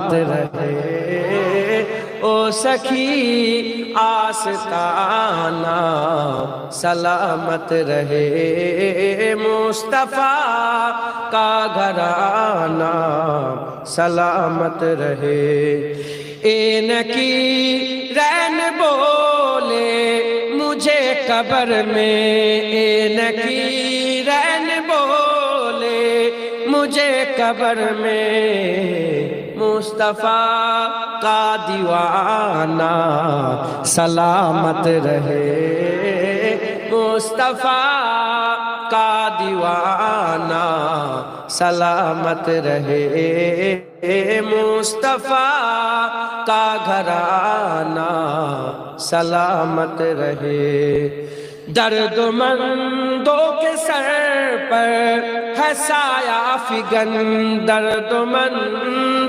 سلامت رہے او سخی آستانہ سلامت رہے مصطفیٰ کا گھرانہ سلامت رہے اینکی رین بولے مجھے قبر میں اینکی رین بولے مجھے قبر میں مصطفیٰ کا دیوانہ سلامت رہے مصطفیٰ کا دیوانہ سلامت رہے مصطفیٰ کا گھرانہ سلامت رہے درد مندوں کے سر پر ہے سایہ فگن درد مند